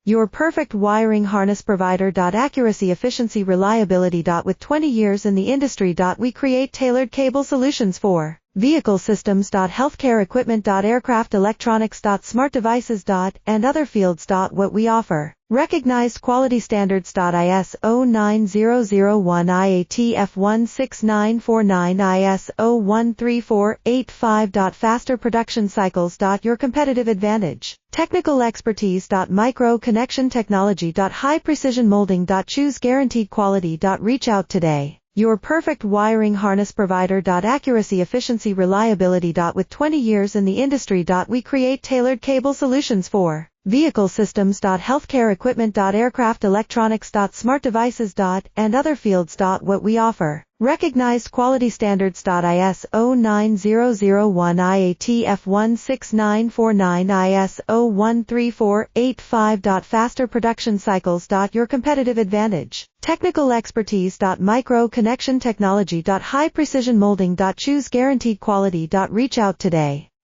Your perfect wiring harness provider. Accuracy, efficiency, reliability. With 20 years in the industry. We create tailored cable solutions for vehicle systems. Healthcare equipment. Aircraft electronics. Smart devices. And other fields. What we offer. Recognized quality standards. ISO 9001 IATF 16949 ISO 13485. Faster production cycles. Your competitive advantage. Technical expertise. Micro connection technology. High precision molding. Choose guaranteed quality. Reach out today. Your perfect wiring harness provider. Accuracy, efficiency, reliability. With 20 years in the industry. We create tailored cable solutions for vehicle systems. Healthcare equipment. Aircraft electronics. Smart devices. And other fields. What we offer. Recognized quality standards. ISO 9001 IATF 16949 ISO 13485. Faster production cycles. Your competitive advantage. Technical expertise. Micro connection technology. High precision molding. Choose guaranteed quality. Reach out today.